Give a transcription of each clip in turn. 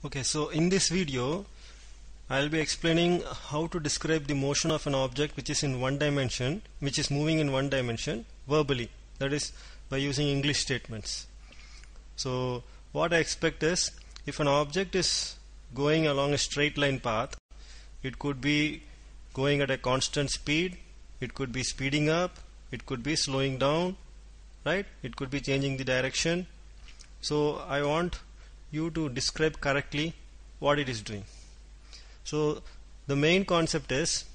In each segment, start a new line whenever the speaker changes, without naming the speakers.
Okay, so in this video I'll be explaining how to describe the motion of an object which is in one dimension, which is moving in one dimension verbally, that is by using English statements. So what I expect is, if an object is going along a straight line path, it could be going at a constant speed, it could be speeding up, it could be slowing down, right? It could be changing the direction. So I want you to describe correctly what it is doing. So the main concept is,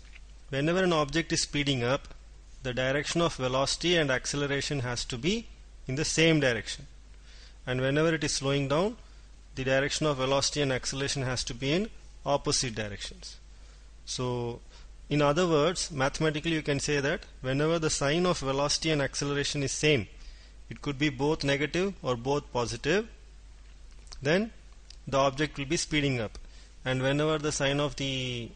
whenever an object is speeding up, the direction of velocity and acceleration has to be in the same direction, and whenever it is slowing down, the direction of velocity and acceleration has to be in opposite directions. So in other words, mathematically you can say that whenever the sign of velocity and acceleration is same, it could be both negative or both positive, then the object will be speeding up. And whenever the sign of the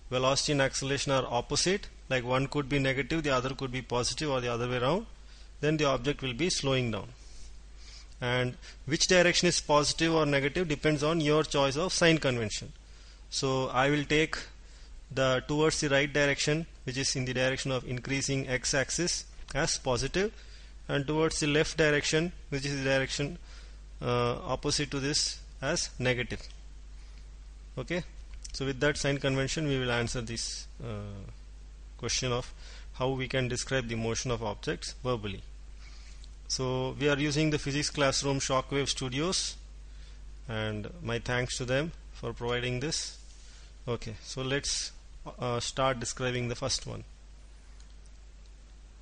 velocity and acceleration are opposite, like one could be negative, the other could be positive, or the other way around, then the object will be slowing down. And which direction is positive or negative depends on your choice of sign convention. So I will take the towards the right direction, which is in the direction of increasing x-axis, as positive, and towards the left direction, which is the direction opposite to this, as negative. Okay, so with that sign convention we will answer this question of how we can describe the motion of objects verbally. So we are using the Physics Classroom Shockwave Studios, and my thanks to them for providing this. Okay, so let's start describing the first one.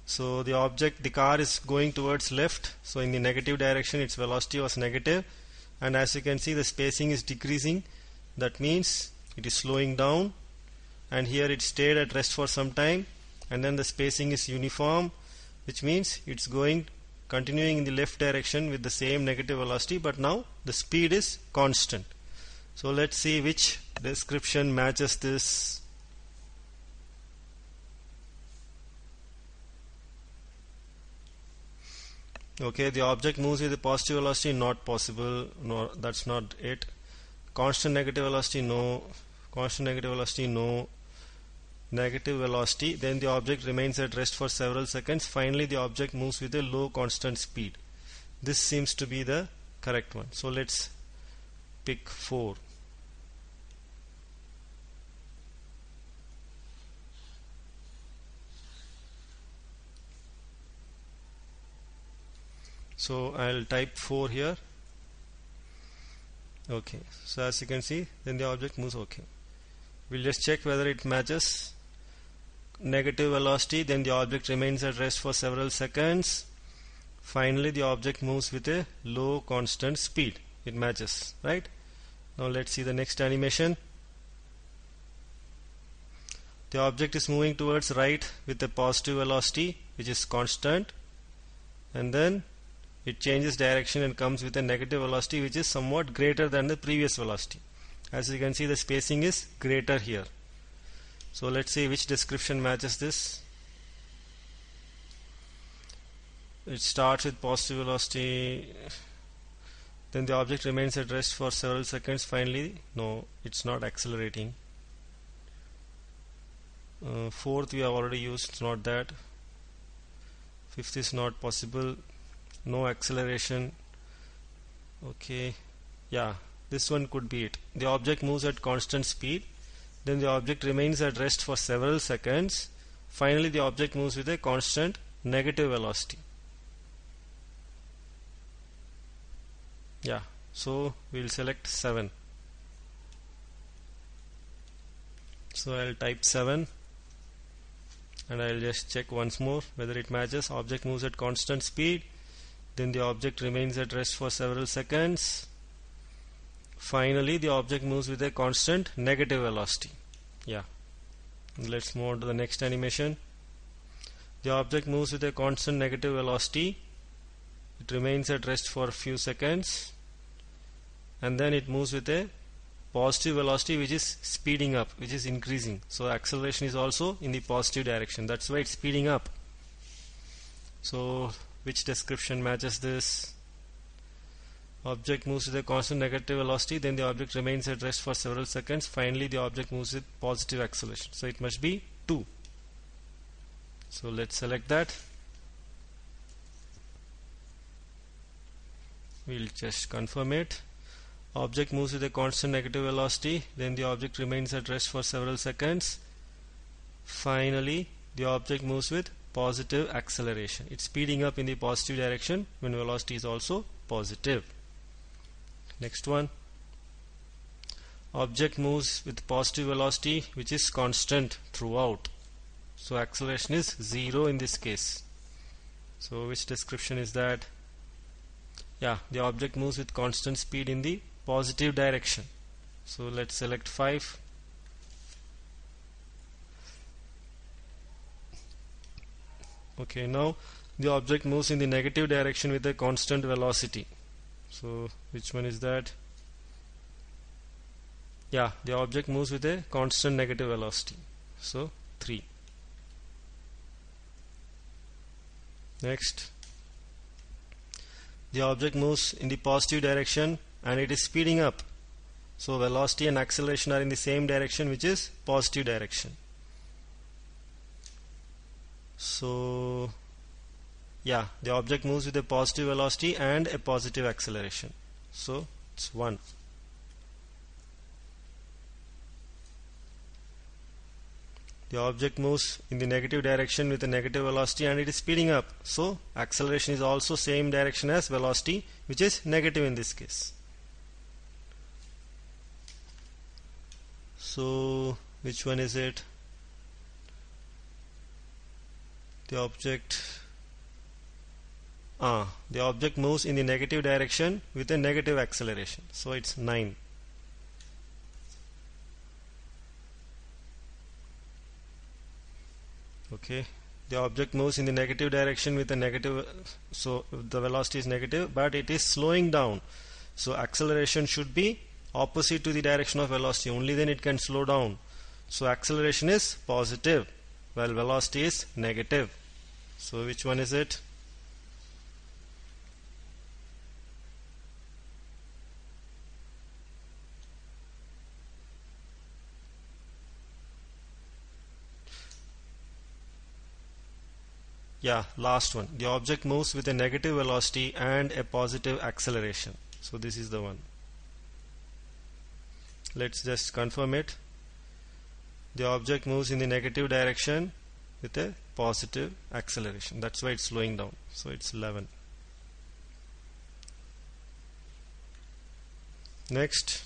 So the car is going towards left, so in the negative direction its velocity was negative, and as you can see the spacing is decreasing. That means it is slowing down, and here it stayed at rest for some time, and then the spacing is uniform, which means it's continuing in the left direction with the same negative velocity, but now the speed is constant. So let's see which description matches this. Okay, the object moves with a positive velocity, not possible, no, that's not it. Constant negative velocity, no. Constant negative velocity, no. Negative velocity, then the object remains at rest for several seconds. Finally the object moves with a low constant speed. This seems to be the correct one. So let's pick 4. So I'll type 4 here. Okay, so as you can see, then the object moves. Okay, we'll just check whether it matches. Negative velocity, then the object remains at rest for several seconds. Finally the object moves with a low constant speed. It matches, right? Now let's see the next animation. The object is moving towards right with a positive velocity, which is constant, and then it changes direction and comes with a negative velocity, which is somewhat greater than the previous velocity. As you can see, the spacing is greater here. So let's see which description matches this. It starts with positive velocity, then the object remains at rest for several seconds. Finally, no, it's not accelerating. Fourth we have already used, it's not that. Fifth is not possible. No acceleration. Okay, yeah, this one could be it. The object moves at constant speed, then the object remains at rest for several seconds. Finally the object moves with a constant negative velocity. Yeah, so we'll select 7. So I'll type 7, and I'll just check once more whether it matches. Object moves at constant speed, then the object remains at rest for several seconds. Finally the object moves with a constant negative velocity. Yeah, let's move on to the next animation. The object moves with a constant negative velocity, it remains at rest for a few seconds, and then it moves with a positive velocity, which is speeding up, which is increasing. So acceleration is also in the positive direction, that's why it's speeding up. So which description matches this? Object moves with a constant negative velocity, then the object remains at rest for several seconds. Finally, the object moves with positive acceleration. So it must be 2. So let's select that. We'll just confirm it. Object moves with a constant negative velocity, then the object remains at rest for several seconds. Finally, the object moves with positive acceleration. It's speeding up in the positive direction when velocity is also positive. Next one. Object moves with positive velocity which is constant throughout. So acceleration is 0 in this case. So which description is that? Yeah, the object moves with constant speed in the positive direction. So let's select 5. Okay, now the object moves in the negative direction with a constant velocity. So which one is that? Yeah, the object moves with a constant negative velocity. So 3. Next, the object moves in the positive direction and it is speeding up. So velocity and acceleration are in the same direction, which is positive direction. So yeah, the object moves with a positive velocity and a positive acceleration. So it's 1. The object moves in the negative direction with a negative velocity and it is speeding up. So acceleration is also same direction as velocity, which is negative in this case. So which one is it? The object moves in the negative direction with a negative acceleration. So it's 9. Okay, the object moves in the negative direction with a negative, so the velocity is negative, but it is slowing down. So acceleration should be opposite to the direction of velocity, only then it can slow down. So acceleration is positive while velocity is negative. So which one is it? Yeah, last one. The object moves with a negative velocity and a positive acceleration. So this is the one. Let's just confirm it. The object moves in the negative direction with a positive acceleration. That's why it's slowing down. So it's 11. Next,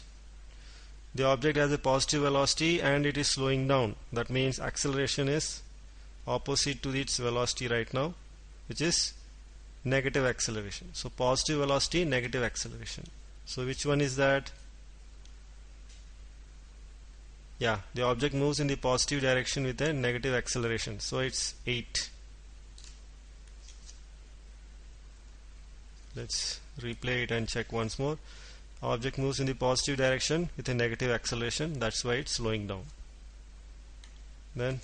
the object has a positive velocity and it is slowing down. That means acceleration is opposite to its velocity right now, which is negative acceleration. So positive velocity, negative acceleration. So which one is that? Yeah, the object moves in the positive direction with a negative acceleration. So it's 8. Let's replay it and check once more. Object moves in the positive direction with a negative acceleration. That's why it's slowing down. Then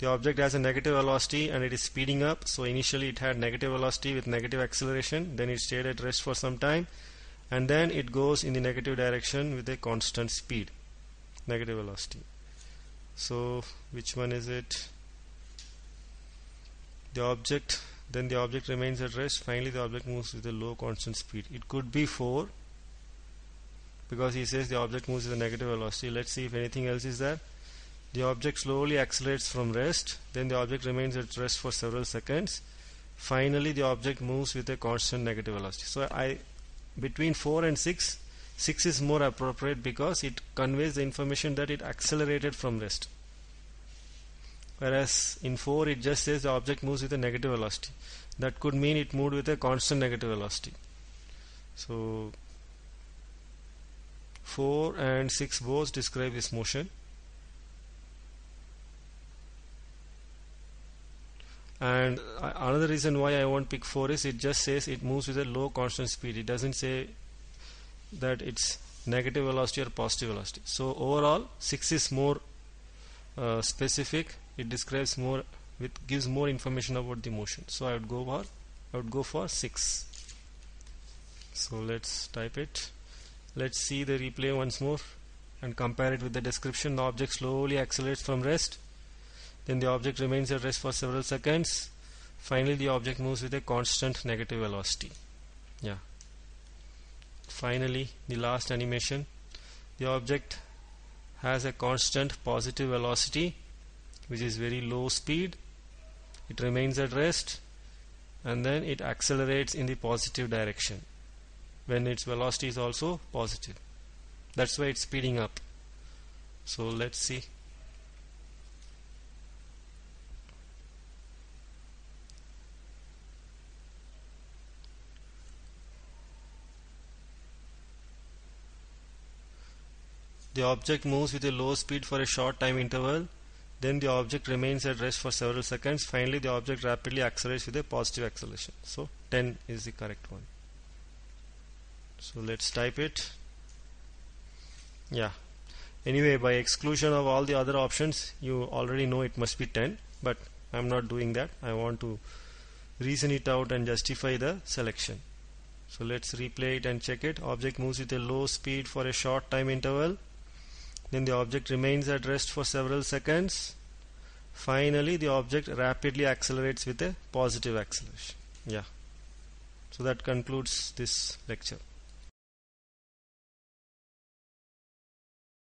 the object has a negative velocity and it is speeding up. So initially it had negative velocity with negative acceleration, then it stayed at rest for some time, and then it goes in the negative direction with a constant speed, negative velocity. So which one is it? Then the object remains at rest. Finally the object moves with a low constant speed. It could be 4 because he says the object moves with a negative velocity. Let's see if anything else is there. The object slowly accelerates from rest, then the object remains at rest for several seconds. Finally the object moves with a constant negative velocity. So between 4 and 6 is more appropriate because it conveys the information that it accelerated from rest. Whereas in 4 it just says the object moves with a negative velocity. That could mean it moved with a constant negative velocity. So 4 and 6 both describe this motion. And another reason why I won't pick 4 is it just says it moves with a low constant speed. It doesn't say that it's negative velocity or positive velocity. So overall 6 is more specific. It describes more, gives more information about the motion. So I would go for 6. So let's type it. Let's see the replay once more and compare it with the description. The object slowly accelerates from rest, then the object remains at rest for several seconds. Finally the object moves with a constant negative velocity. Yeah. Finally, the last animation, the object has a constant positive velocity which is very low speed. It remains at rest and then it accelerates in the positive direction when its velocity is also positive. That's why it's speeding up. So let's see. The object moves with a low speed for a short time interval, then the object remains at rest for several seconds. Finally the object rapidly accelerates with a positive acceleration. So 10 is the correct one. So let's type it. Yeah. Anyway, by exclusion of all the other options, you already know it must be 10, but I'm not doing that. I want to reason it out and justify the selection. So let's replay it and check it. Object moves with a low speed for a short time interval, then the object remains at rest for several seconds. Finally the object rapidly accelerates with a positive acceleration. Yeah. So that concludes this lecture.